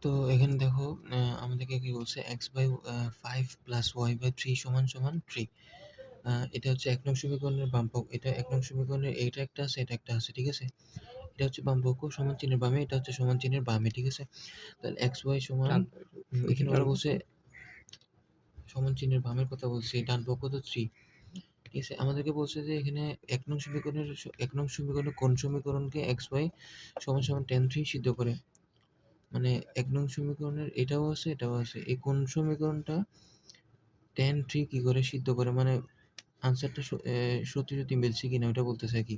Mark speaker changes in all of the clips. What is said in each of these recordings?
Speaker 1: তো এখানে দেখো আমাদেরকে কি বলছে x/5 + y/3 = 3। এটা হচ্ছে ১ নং সমীকরণের বামপক্ষ, এটা ১ নং সমীকরণের এইটা একটা আছে, এটা একটা আছে, ঠিক আছে? এটা হচ্ছে বামপক্ষ সমান চিহ্নের বামে, এটা হচ্ছে সমান চিহ্নের বামে, ঠিক আছে? তাহলে xy সমান এখানে ওরা বলছে সমান চিহ্নের বামের কথা বলছে, ডান পক্ষ তো 3, ঠিক আছে? আমাদেরকে বলছে যে এখানে ১ নং সমীকরণের কোন সমীকরণকে xy = tan 3 সিদ্ধ করে? মানে ১ নং সমীকরণের এটাও আছে, এটাও আছে। এই কোন সমীকরণটা tan 3 কি করে সিদ্ধ করে? মানে আনসারটা সত্যি মিলছে কিনা ওইটা বলতেছে আরকি।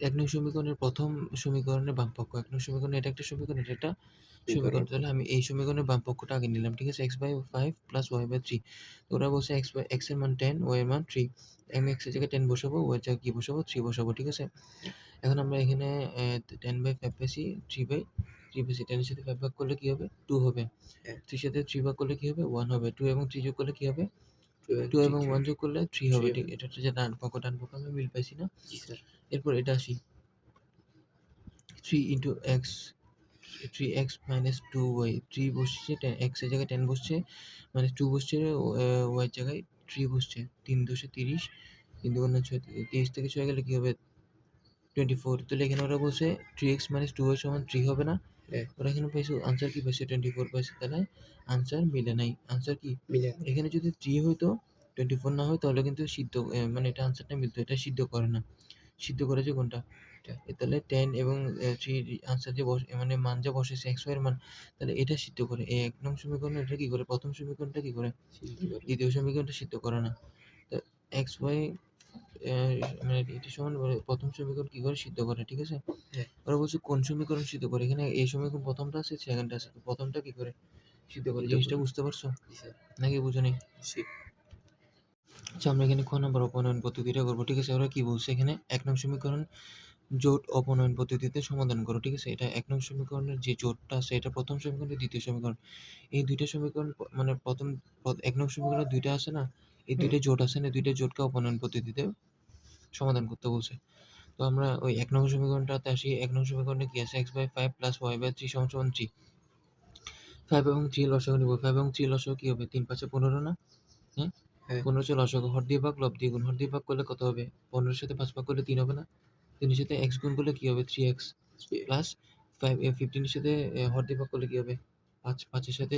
Speaker 1: ১ নং সমীকরণের ১ম সমীকরণের বামপক্ষ। ১ নং সমীকরণে এটা একটা সমীকরণ, এটা একটা সমীকরণ। তাহলে আমি এই সমীকরণের বামপক্ষটা আগে নিলাম, ঠিক আছে? x/5 + y/3। ওরা বলছে x এর মান 10, y এর মান 3। আমি x এর জায়গায় 10 বসাবো, y এর জায়গায় কি বসাবো? 3 বসাবো, ঠিক আছে? এখন আমরা এখানে 10/5 পাইছি, 3 পাইছি। 10 এর সাথে 5 ভাগ করলে কি হবে? 2 হবে। 3 এর সাথে 3 ভাগ করলে কি হবে? 1 হবে। 2 এবং 3 যোগ করলে কি হবে? 2 এবং 1 যোগ করলে 3 হবে। ঠিক, এটা হচ্ছে যে ডান পক্ষ আমরা মিল পাইছি না? এরপর এটা আসি। 3 x 3x - 2y, 3 বসছে, x এর জায়গায় 10 বসছে, মানে 2 বসছে, y এর জায়গায় 3 বসছে। 3 দোষে 30, 3 দুগুণে 6, 30 থেকে 6 গেলে কি হবে? 24। তাহলে এখানে ওরা বলছে 3x - 2y = 3 হবে না? ওরা এখানে পাইছে, আনসার কি পাইছে? 24 পাইছে। তাহলে আনসার মিলে নাই। আনসার কি? এখানে যদি 3 হইতো, 24 না হয়, তাহলে কিন্তু সিদ্ধ, মানে এটা আনসারটা মিলতো। এটা সিদ্ধ করে না। সিদ্ধ করেছে কোনটা? তাহলে 10 এবং 3 আনসার যে মানে মান যা বসাইছে xy এর মান, তাহলে এটা সিদ্ধ করে। এই ১ নং সমীকরণ এটা কি করে? ১ম সমীকরণটা কি করে? দ্বিতীয় সমীকরণটা সিদ্ধ করে না। তো xy মানে এটা সমান ১ম সমীকরণ কি করে? সিদ্ধ করে, ঠিক আছে? ওরা বলছে কোন সমীকরণ সিদ্ধ করে? এখানে এই সমীকরণ ১ম টা আছে, 2nd টা আছে। তো ১ম টা কি করে সিদ্ধ করে? জিনিসটা বুঝতে পারছো? নাকি বুঝো নাই? আচ্ছা, আমরা এখানে খ নাম্বার অপনয়ন পদ্ধতিটা করব, ঠিক আছে? ওরা কি বলছে এখানে? ১ নং সমীকরণ জোট অপনয়ন পদ্ধতিতে সমাধান করো, ঠিক আছে? এটা ১ নং সমীকরণের যে জোটটা আছে, এটা ১ম সমীকরণ, দ্বিতীয় সমীকরণ। এই ২ টা সমীকরণ মানে ১ নং সমীকরণে ২ টা আছে না? এই ২ টা জোট আছে না? ২ টা জোটকে অপনয়ন পদ্ধতিতে সমাধান করতে বলছে। তো আমরা ওই ১ নং সমীকরণটাতে আসি। ১ নং সমীকরণে কি আছে? x/5 + y/3 = 3। 5 এবং 3 এর লসাগু নিব। 5 এবং 3 এর লসাগু কি হবে? ৩ ৫ ১৫ না? হ্যাঁ? 15 হচ্ছে লসাগু। হর দিয়ে ভাগ, লব দিয়ে গুণ। হর দিয়ে ভাগ করলে কত হবে? 15 এর সাথে 5 ভাগ করলে 3 হবে না? 3 এর সাথে x গুণ করলে কি হবে? 3x প্লাস 15 এর সাথে হর দিয়ে ভাগ করলে কি হবে? 5, 5 এর সাথে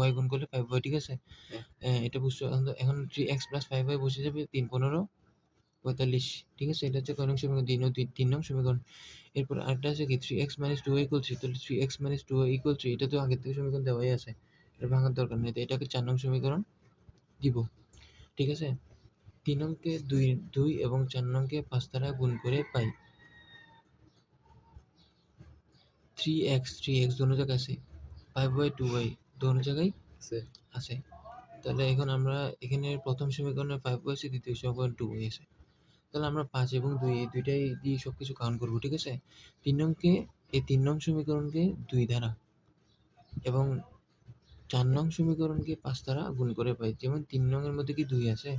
Speaker 1: y গুণ করলে 5y, ঠিক আছে? এটা বুঝছো? এখন 3x + 5y বসে যাবে। 3 15 45, ঠিক আছে? এটা হচ্ছে কয় নং সমীকরণ? ৩ নং সমীকরণ। এরপর আরেকটা আছে কি? 3x - 2y = 3। তাহলে 3x - 2y = 3। এটা তো আগের থেকে সমীকরণ দেওয়াই আছে। এটা ভাঙার দরকার নেই। তো এটাকে 4 নং সমীকরণ দিব, ঠিক আছে? ৩ নংকে 2 এবং ৪ নংকে 5 দ্বারা গুণ করে পাই 3x দোনো জায়গায় আছে, 5y 2y দোনো জায়গায় আছে। তাহলে এখন আমরা এখানে ১ম সমীকরণে 5y আছে, দ্বিতীয় সমীকরণে 2y আছে। তাহলে আমরা ৫ এবং ২ এই ২ টাই দিয়ে সবকিছু কাউন্ট করব, ঠিক আছে? ৩ নং সমীকরণকে ২ দ্বারা এবং ৪ নং সমীকরণকে ৫ দ্বারা গুণ করে পাই। যেমন ৩ নং এর মধ্যে কি 2 আছে?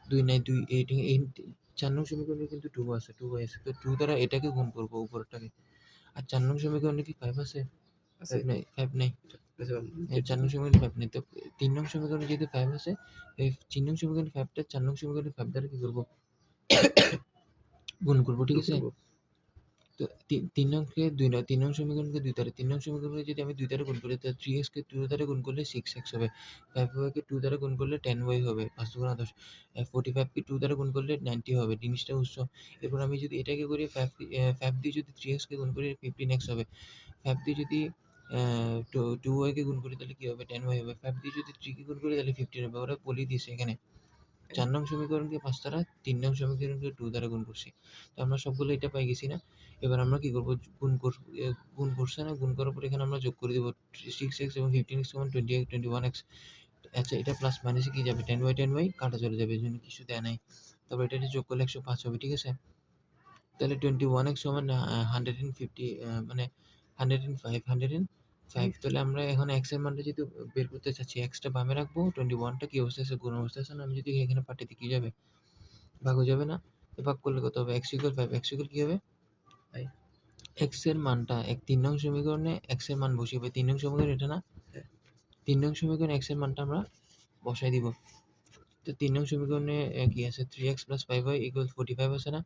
Speaker 1: 2 নাই, 2 এই ৪ নং সমীকরণে কিন্তু 2 আছে, 2y আছে। তো 2 দ্বারা এটাকে গুণ করব, উপরেরটাকে। আর ৪ নং সমীকরণে কি 5 আছে? 5 নাই, 5 নাই। ৪ নং সমীকরণে 5 নেই। তো ৩ নং সমীকরণে যেহেতু 5 আছে, এই ৩ নং সমীকরণে 5 টা ৪ নং সমীকরণে 5 দ্বারা কি করব? গুণ করব, ঠিক আছে? তো ৩ নংকে ২ নয়, ৩ নং সমীকরণকে ২ দ্বারা, ৩ নং সমীকরণকে যদি আমি ২ দ্বারা গুণ করি, তাহলে 3x কে 2 দ্বারা গুণ করলে 6x হবে। 5y কে 2 দ্বারা গুণ করলে 10y হবে। ৫ দুগুণা ১০। 45 কে 2 দ্বারা গুণ করলে 90 হবে। জিনিসটা বুঝছো? এরপর আমি যদি এটাকে করি 5 দিয়ে যদি 3x কে গুণ করি 15x হবে। 5 দিয়ে যদি 2y কে গুণ করি তাহলে কি হবে? 10y হবে। 5 দিয়ে যদি 3 কে গুণ করি তাহলে 15 হবে। ওরা বলেই দিয়েছে এখানে। ৪ নং সমীকরণকে ৫ দ্বারা, ৩ নং সমীকরণকে 2 দ্বারা গুণ করছি। তো আমরা সবগুলো এটা পেয়ে গেছি না? এবার আমরা কি করব? গুণ করছে না? গুণ করার পর এখানে আমরা যোগ করে দিব। 6x এবং 15x সমান 21x। আচ্ছা, এটা প্লাস মাইনাসে কি যাবে? 10y কাটা চলে যাবে। এজন্য কিছু দেয়া নাই। তারপর এটা যোগ করলে 105 হবে, ঠিক আছে? তাহলে 21x সমান 150, মানে 105। তাহলে আমরা এখন x এর মানটা যেহেতু বের করতে চাচ্ছি, x টা বামে রাখবো, 21 টা কি অবস্থায় আছে? গুণ অবস্থায় আছে না? আমি যদি এখানে পাঠাই দিই কি যাবে? ভাগ হয়ে যাবে না? তো ভাগ করলে কত হবে? x = 5, x = কি হবে? এক্স এর মানটা ৩ নং সমীকরণে এক্স এর মান বসিয়ে ৩ নং সমীকরণ এটা না? ৩ নং সমীকরণে এক্স এর মানটা আমরা বসাই দিব। তো ৩ নং সমীকরণে কি আছে 3x + 5y = 45 আছে না?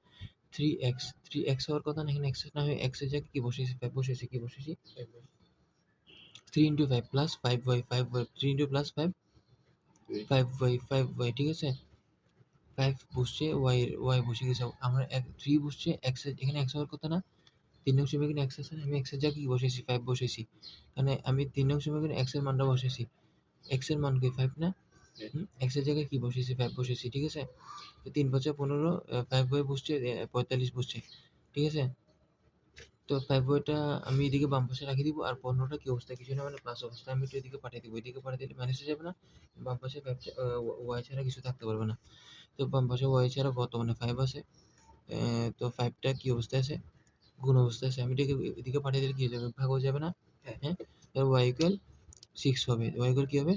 Speaker 1: 3x হওয়ার কথা না, এখানে x না হয়ে x এর জায়গায় কি বসিয়েছি 5 বসিয়েছি। কি বসিয়েছি? 3 × 5 + 5y 3 × + 5 5y ঠিক আছে? 5 বসছে y বসে গেছে। আমরা 3 বসছে x এর এখানে x হওয়ার কথা না? ৩ নং সমীকরণে x আছে না? আমি x এর জায়গায় কি বসিয়েছি 5 বসিয়েছি। মানে আমি ৩ নং সমীকরণে x এর মানটা বসিয়েছি। x এর মান কি 5 না? x এর জায়গায় কি বসিয়েছি 5 বসিয়েছি। ঠিক আছে? তো 3 × 5 = 15 5y বসছে 45 বসছে। ঠিক আছে? তো 5y টা আমি এদিকে বাম পাশে রাখি দিব আর 15 টা কি অবস্থায়? কিছু না মানে প্লাস অবস্থায় আমি একটু এদিকে পাঠিয়ে দিব। এদিকে পাঠিয়ে দিলে মাইনাস হয়ে যাবে না? বাম পাশে y ছাড়া কিছু থাকতে পারবে না। তো বাম পাশে y ছাড়া বর্তমানে 5 আছে। তো 5 টা কি অবস্থায় আছে? গুণ অবস্থায় আছে। আমি এদিকে পাঠিয়ে দিলে কি হয়ে যাবে? ভাগ হয়ে যাবে না? হ্যাঁ? তাহলে y = 6 হবে। y = কি হবে?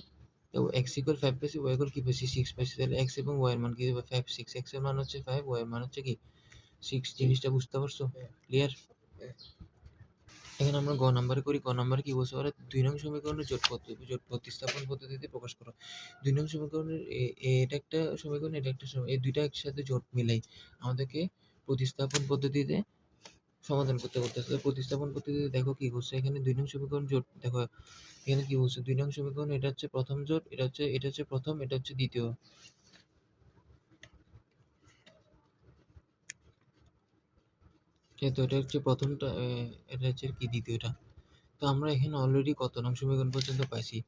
Speaker 1: তো x = 5 পেয়েছি, y = কি পেয়েছি? 6 পেয়েছি। তাহলে x এবং y এর মান কি হবে? 5, 6 x এর মান হচ্ছে 5, y এর মান হচ্ছে কি? 6 জিনিসটা বুঝতে পারছো? ক্লিয়ার? এখানে আমরা গ নাম্বারে করি। গ নাম্বারে কি বলছে ওরা ২ নং সমীকরণের জোট প্রতিস্থাপন পদ্ধতিতে প্রকাশ করো। ২ নং সমীকরণের এটা একটা সমীকরণ, এটা একটা এই ২ টা একসাথে জোট মিলাই আমাদেরকে প্রতিস্থাপন পদ্ধতিতে সমাধান করতে বলতেছে। প্রতিস্থাপন পদ্ধতিতে দেখো কি করছে এখানে ২ নং সমীকরণ জোট দেখো এখানে কি বলছে ২ নং সমীকরণ এটা হচ্ছে প্রথম জোট, এটা হচ্ছে প্রথম, এটা হচ্ছে দ্বিতীয়। তো এটা হচ্ছে প্রথমটা, এটা হচ্ছে কি দ্বিতীয়টা। তো আমরা এখানে অলরেডি কত নং সমীকরণ পর্যন্ত পাইছি?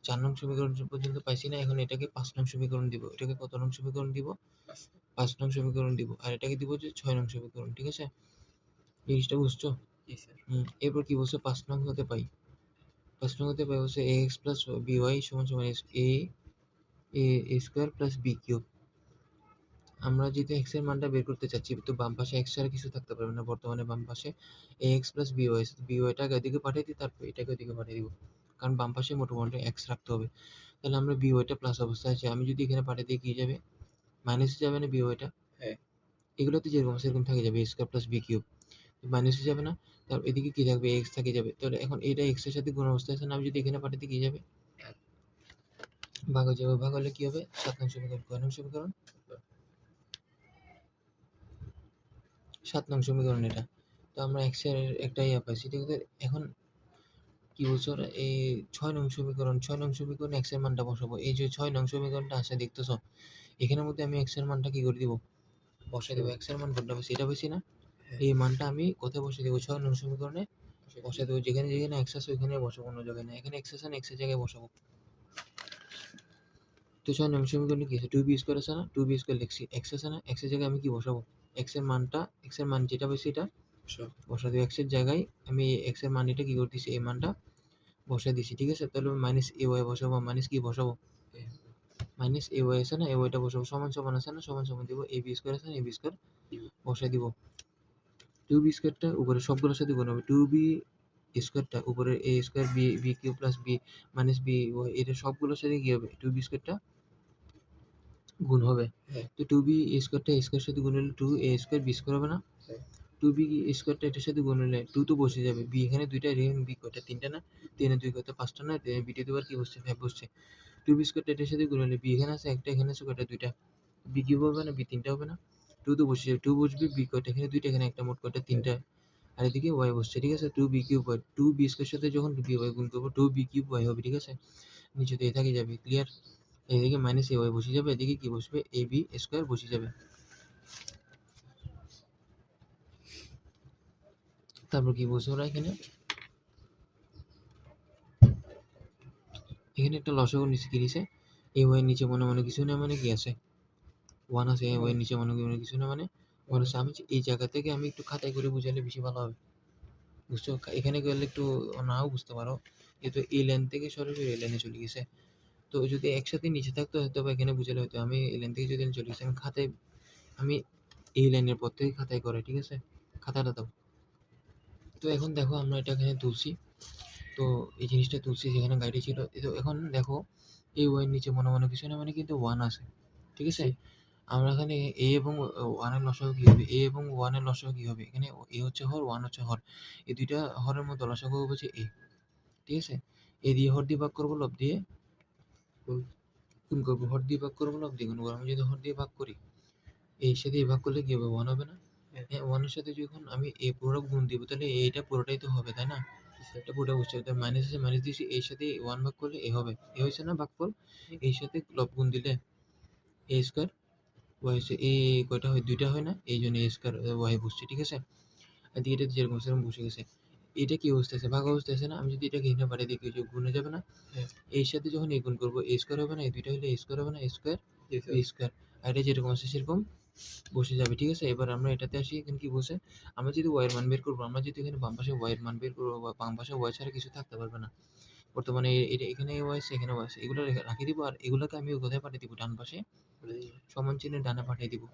Speaker 1: ৪ নং সমীকরণ পর্যন্ত পাইছি না? এখন এটাকে ৫ নং সমীকরণ দিব। এটাকে কত নং সমীকরণ দিব? ৫ নং সমীকরণ দিব। আর এটাকে দিব হচ্ছে ৬ নং সমীকরণ। ঠিক আছে? জিনিসটা বুঝছো? এরপর কি বলছে ৫ নং হতে পাই। ৫ নং হতে পাই হচ্ছে ax + by = a² + b³ আমরা যেহেতু x এর মানটা বের করতে চাচ্ছি, তো বাম পাশে x ছাড়া কিছু থাকতে পারবে না। বর্তমানে বাম পাশে ax + by আছে। তো by টাকে এদিকে পাঠিয়ে দিই, তারপর এটাকে ওদিকে পাঠিয়ে দিব। কারণ বাম পাশে মোটামুটি x রাখতে হবে। তাহলে আমরা by টা প্লাস অবস্থায় আছে। আমি যদি এখানে পাঠিয়ে দিই কি যাবে? মাইনাস হয়ে যাবে না by টা? এগুলোতে যেরকম আছে সেরকম থেকে যাবে a² + b³ মাইনাস হয়ে যাবে না? তারপর এদিকে কি থাকবে? x থেকে যাবে। তাহলে এখন এটা x এর সাথে গুণ অবস্থায় আছে না? আমি যদি এখানে পাঠিয়ে দিই কি যাবে? ভাগ হয়ে যাবে। ভাগ হলে কি হবে? ৭ নং সমীকরণ। কয় নং সমীকরণ? ৭ নং সমীকরণ এটা। তো আমরা x এর একটা পাইছি। ঠিক আছে? এখন কি বলছে ওরা? এই ৬ নং সমীকরণ, ৬ নং সমীকরণে x এর মানটা বসাবো। এই যে ৬ নং সমীকরণটা আছে দেখতেছো? এখানের মধ্যে আমি x এর মানটা কি করে দিব? বসায় দিব। x এর মান কোনটা পাইছি? এটা পাইছি না? এই মানটা আমি কোথায় বসিয়ে দিব? ৬ নং সমীকরণে বসায় দেব। যেখানে x আছে ওইখানে বসাবো, অন্য জায়গায় না। এখানে x আছে না? x এর জায়গায় বসাবো। তো ৬ নং সমীকরণে কি আছে? 2b² আছে না? 2b² লিখছি। x আছে না? x এর জায়গায় আমি কি বসাবো? x এর মান যেটা পাইছি এটা বসায় দেব। x এর জায়গায় আমি x এর মান এটা কি করে দিছি? এই মানটা বসায় দিছি। ঠিক আছে? তাহলে -ay বসাবো। মাইনাস কি বসাবো? -ay আছে না? ay টা বসাবো। সমান সমান আছে না? সমান সমান দিব। ab² আছে না? ab² বসায় দিব। 2b² টা উপরে সবগুলোর সাথে গুণ হবে। 2b² টা উপরে a² b³ + b -by এটা সবগুলোর সাথে কি হবে? 2b² টা গুণ হবে। তো 2b² টা a² এর সাথে গুণ হলে 2a² b² হবে না? 2b² টা এটার সাথে গুণ হলে 2 তো বসে যাবে। b এখানে ২ টা, এখানে b কয়টা? ৩ টা না? ৩ এর ২ কত? ৫ টা না? b² কি বসছে? 5 বসছে। 2b² টা এটার সাথে গুণ হলে b এখানে আছে একটা, এখানে আছে কয়টা? ২ টা। b³ হবে না? b ৩ টা হবে না? 2 তো বসে যাবে। 2 বসবে, b কয়টা? এখানে ২ টা, এখানে একটা, মোট কয়টা? ৩ টা। আর এদিকে y বসছে। ঠিক আছে? 2b³ y, 2b² এর সাথে যখন by গুণ করব 2b³ y হবে। ঠিক আছে? নিচে তো থেকে যাবে। ক্লিয়ার? এদিকে -ay বসে যাবে, এদিকে কি বসবে? ab² বসে যাবে। তারপর কি বলছে ওরা এখানে? এখানে একটা লসাগু নিচে কি দিছে? ay এর নিচে মনে মনে কিছু না মানে কি আছে? 1 আছে। ay এর নিচে মনে মনে কিছু না মানে 1 আছে। আমি এই জায়গা থেকে আমি একটু খাতায় করে বুঝালে বেশি ভালো হবে। বুঝছো? এখানে গেলে একটু নাও বুঝতে পারো। যেহেতু এই লাইন থেকে সরাসরি এই লাইনে চলে গেছে। তো যদি একসাথে নিচে থাকতো হয়তোবা এখানে বুঝালে হতো। আমি এই লাইন থেকে যদি চলে গেছি, আমি এই লাইনের পর থেকে খাতায় করে। ঠিক আছে? খাতাটা দাও। তো এখন দেখো আমরা এটা এখানে তুলছি। তো এই জিনিসটা তুলছি যেখানে গাড়ি ছিল। তো এখন দেখো এই ওয়াই এর নিচে মনে মনে কিছু না মানে কিন্তু 1 আছে। ঠিক আছে? আমরা এখানে a এবং 1 এর লসাগু কি হবে? a এবং 1 এর লসাগু কি হবে? এখানে a হচ্ছে হর, 1 হচ্ছে হর। এই দুইটা হরের মধ্যে লসাগু হচ্ছে a, ঠিক আছে? a দিয়ে হর দিয়ে ভাগ করব, লব দিয়ে গুণ করব। হর দিয়ে ভাগ করব, লব দিয়ে গুণ করব। আমি যদি হর দিয়ে ভাগ করি, a এর সাথে a ভাগ করলে কি হবে? 1 হবে না? হ্যাঁ, 1 এর সাথে যখন আমি a পুরো গুণ দিব, তাহলে এইটা পুরোটাই তো হবে, তাই না? এটা পুরোটা বুঝতে হবে। তাহলে মাইনাস আছে, মাইনাস দিয়েছি, এর সাথে 1 ভাগ করলে a হবে। a হয়েছে না ভাগফল? এর সাথে লব গুণ দিলে a স্কয়ার, y হচ্ছে a, কয়টা হয়? 2টা হয় না? এইজন্য a স্কয়ার y বসছে, ঠিক আছে? আর এটা যেরকম সেরকম বসে গেছে। এটা কি অবস্থা আছে? ভাগ অবস্থা আছে না? আমি যদি এটাকে এখানে পাঠিয়ে দিই, কিছু গুণে যাবে না? এর সাথে যখন a গুণ করব, a স্কয়ার হবে না? এই দুইটা হলে a স্কয়ার হবে না? a square b square. আর এটা যেরকম আছে সেরকম বসে যাবে, ঠিক আছে? এবার আমরা এটাতে আসি, এখানে কি বসে? আমরা যদি y এর মান বের করব, আমরা যদি এখানে বাম পাশে y এর মান বের করব, বা বাম পাশে y ছাড়া কিছু থাকতে পারবে না। বর্তমানে এটা এখানে y আছে, এখানে y আছে। এগুলো রাখিয়ে দিব, আর এগুলোকে আমি কোথায় পাঠিয়ে দিব? ডান পাশে সমান চিহ্নের ডানে পাঠিয়ে দিব।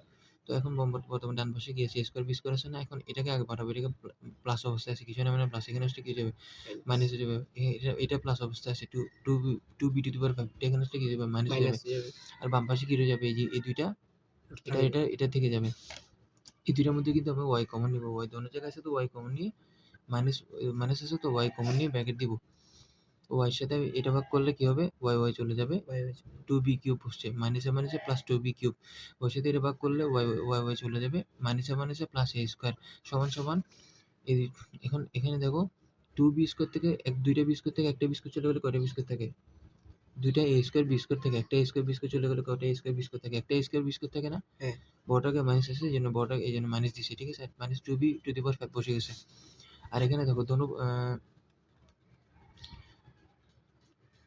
Speaker 1: তো এখন বর্তমানে ডান পাশে কি আছে? a স্কয়ার b স্কয়ার আছে না? এখন এটাকে আগে পাঠাবো। এটাকে প্লাস অবস্থায় আছে, কিছু না মানে প্লাস। এখানে আসলে কি হয়ে যাবে? মাইনাস হয়ে যাবে। এটা প্লাস অবস্থায় আছে, 2b টু দি পাওয়ার 5। এটা এখানে আসলে কি হয়ে যাবে? মাইনাস হয়ে যাবে। আর বাম পাশে কি রয়ে যাবে? এই যে এই দুইটা, এটা থেকে যাবে। এই দুইটার মধ্যে কিন্তু আমরা y কমন নিব। y দোনো জায়গায় আছে, তো y কমন নিয়ে মাইনাস, মাইনাস আছে তো y কমন নিয়ে ব্র্যাকেট দিব। y এর সাথে এটা ভাগ করলে কি হবে? y চলে যাবে। 2b কিউব বসছে। মাইনাসে মাইনাসে প্লাস 2b কিউব। y এর সাথে এটা ভাগ করলে y চলে যাবে। মাইনাসে মাইনাসে প্লাস a স্কয়ার সমান সমান এই, এখন এখানে দেখো 2b স্কয়ার থেকে দুইটা b স্কয়ার থেকে একটা b স্কয়ার চলে গেলে কয়টা b স্কয়ার থাকে? দুইটা a স্কয়ার b স্কয়ার থেকে একটা a স্কয়ার b স্কয়ার চলে গেলে কয়টা a স্কয়ার b স্কয়ার থাকে? একটা a স্কয়ার b স্কয়ার থাকে না? বড়টাকে মাইনাস আছে, এই জন্য বড়টা এই জন্য মাইনাস দিছি, ঠিক আছে? মাইনাস 2b টু দি পাওয়ার 5 বসে গেছে। আর এখানে দেখো দোনো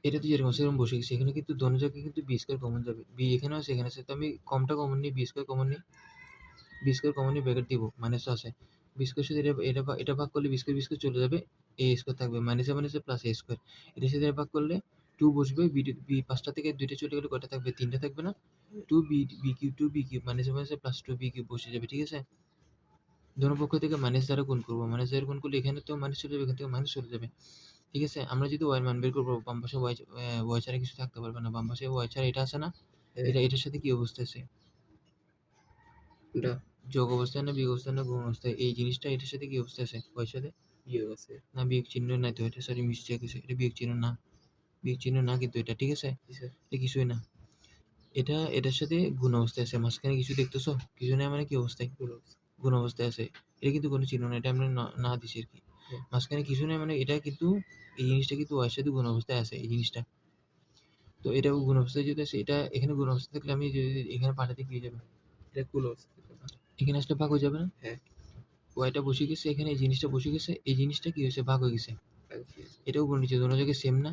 Speaker 1: এটা তো যেরকম সেরকম বসে গেছে। এখানে কিন্তু দোনো জায়গায় কিন্তু বি স্কয়ার কমন যাবে। বি এখানেও আছে, এখানে আছে। তো আমি কমটা কমন নিই, বি স্কয়ার কমন নিই। বি স্কয়ার কমন নিয়ে ব্র্যাকেট দিব, মাইনাসও আছে। বি স্কয়ার সাথে এটা ভাগ করলে বি স্কয়ার চলে যাবে, এ স্কয়ার থাকবে। মাইনাসে মাইনাসে প্লাস এ স্কয়ার। এটার সাথে এটা ভাগ করলে 2 বসবে। বি 5টা থেকে 2টা চলে গেলে কয়টা থাকবে? 3টা থাকবে না? 2b কিউব মাইনাসে মাইনাসে প্লাস 2b কিউব বসে যাবে, ঠিক আছে? দোনো পক্ষ থেকে মাইনাস দ্বারা গুণ করব। মাইনাস দ্বারা গুণ করলে এখানে তো মাইনাস চলে যাবে, এখান থেকে মাইনাস চলে যাবে, ঠিক আছে? আমরা যদি y এর মান বের করব, বাম পাশে y ছাড়া কিছু থাকতে পারবে না। বাম পাশে y ছাড়া এটা আছে না? এটার সাথে কি অবস্থা আছে? যোগ অবস্থায় না বিয়োগ অবস্থায় না গুণ অবস্থায়? এই জিনিসটা এটার সাথে কি অবস্থা আছে? y এর সাথে বিয়োগ আছে না? বিয়োগ চিহ্ন নাই তো, এটা সরি মিস্টেক আছে। এটা বিয়োগ চিহ্ন না, বিয়োগ চিহ্ন না কিন্তু এটা, ঠিক আছে? এটা কিছুই না। এটা এটার সাথে গুণ অবস্থায় আছে। মাঝখানে কিছু দেখতেছো? কিছু নাই মানে কি অবস্থায়? গুণ অবস্থায় আছে। এটা কিন্তু কোনো চিহ্ন না, এটা আমরা না দিছি আর কি। মাঝখানে কিছু নাই মানে এটা কিন্তু, এই জিনিসটা কিন্তু y এর সাথে গুণ অবস্থায় আছে, এই জিনিসটা। তো এটাও গুণ অবস্থায় যদি আছে, এটা এখানে গুণ অবস্থায় থাকলে আমি যদি এখানে পাঠাতে কি হয়ে যাবে? এটা গুণ অবস্থায় এখানে আসলে ভাগ হয়ে যাবে না? ওয়াইটা বসে গেছে এখানে, এই জিনিসটা বসে গেছে, এই জিনিসটা কি হয়েছে? ভাগ হয়ে গেছে। এটাও গুণ নিচে দোনো জায়গায় সেম না?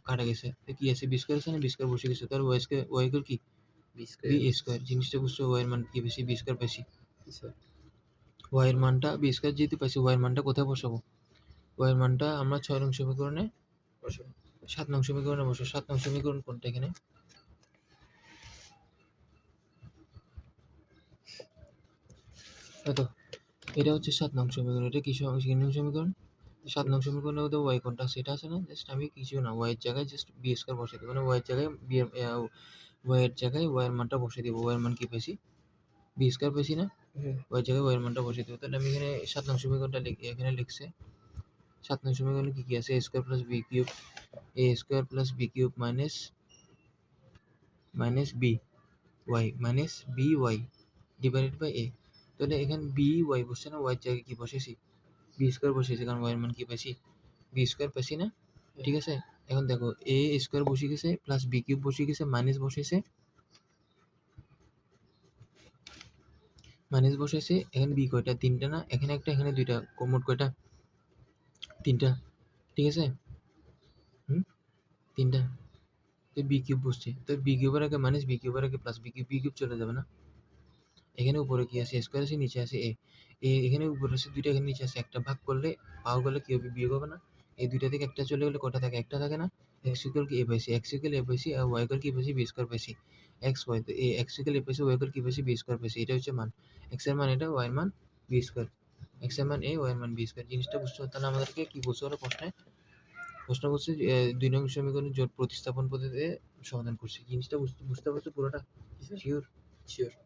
Speaker 1: কাটা গেছে। তো কি আছে? বি স্কয়ার আছে না? বি স্কয়ার বসে গেছে। তার ওয়াই ইকুয়াল কি? B square. জিনিসটা বুঝছো? ওয়াই এর মান কি বেশি? বি স্কয়ার বেশি। ওয়াই এর মানটা বি স্কয়ার যেহেতু পাইছি, ওয়াই এর মানটা কোথায় বসাবো? ওয়াই এর মানটা আমরা 6 নং সমীকরণে বসাবো। 7 নং সমীকরণে বসাবো। 7 নং সমীকরণ কোনটা এখানে? তো এটা হচ্ছে 7 নং সমীকরণ। এটা কি নং সমীকরণ? 7 নং সমীকরণের মধ্যে y কোনটা সেটা আছে না? জাস্ট আমি কিছু না, y এর জায়গায় জাস্ট বি স্কয়ার বসাই দেব। মানে y এর জায়গায় y এর জায়গায় y এর মানটা বসিয়ে দেব। y এর মান কি পেয়েছি? বি স্কয়ার পেয়েছি না? y এর জায়গায় y এর মানটা বসিয়ে দেব। তাহলে আমি এখানে 7 নং সমীকরণটা এখানে লিখছে। 7 নং সমীকরণে কি আছে? a square plus b cube, a square plus b cube minus b y minus b y divided by a। তাহলে এখানে বি ওয়াই বসছে না? y এর জায়গায় কি বসেছি? বি স্কয়ার বসেছি, কারণ y এর মান কি পেয়েছি? বি স্কয়ার পেয়েছি না? ঠিক আছে? এখন দেখো a স্কয়ার বসে গেছে, প্লাস বি কিউব বসে গেছে, মাইনাস বসেছে। এখানে বি কয়টা? 3টা না? এখানে একটা, এখানে 2টা, মোট কয়টা? 3টা, ঠিক আছে? 3টা। তো বি কিউব বসছে, তো বি কিউবের আগে মাইনাস, বি কিউবের আগে প্লাস, বি কিউব চলে যাবে না? এখানে উপরে কি আছে? স্কয়ার আছে, নিচে আছে এ। এখানে উপরে আছে 2টা, এখানে নিচে আছে একটা। ভাগ করলে পাওয়া গেলে কি হবে? বিয়োগ হবে না? এই 2টা থেকে একটা চলে গেলে কটা থাকে? একটা থাকে না? x ইকুয়াল কি a by c, x equal a by c, আর y ইকুয়াল কি পাইছি? b স্কয়ার পাইছি। x y, তো x ইকুয়াল a পাইছি, y ইকুয়াল কি পাইছি? b স্কয়ার পাইছি। এটা হচ্ছে মান। x এর মান এটা, y এর মান b স্কয়ার। x এর মান a, y এর মান b স্কয়ার। জিনিসটা বুঝছো? তাহলে আমাদেরকে কি বলছে ওরা প্রশ্নে? প্রশ্ন করছে যে 2 নং সমীকরণের জোট প্রতিস্থাপন পদ্ধতিতে সমাধান করছি। জিনিসটা বুঝতে পারছো পুরোটা? শিওর? শিওর।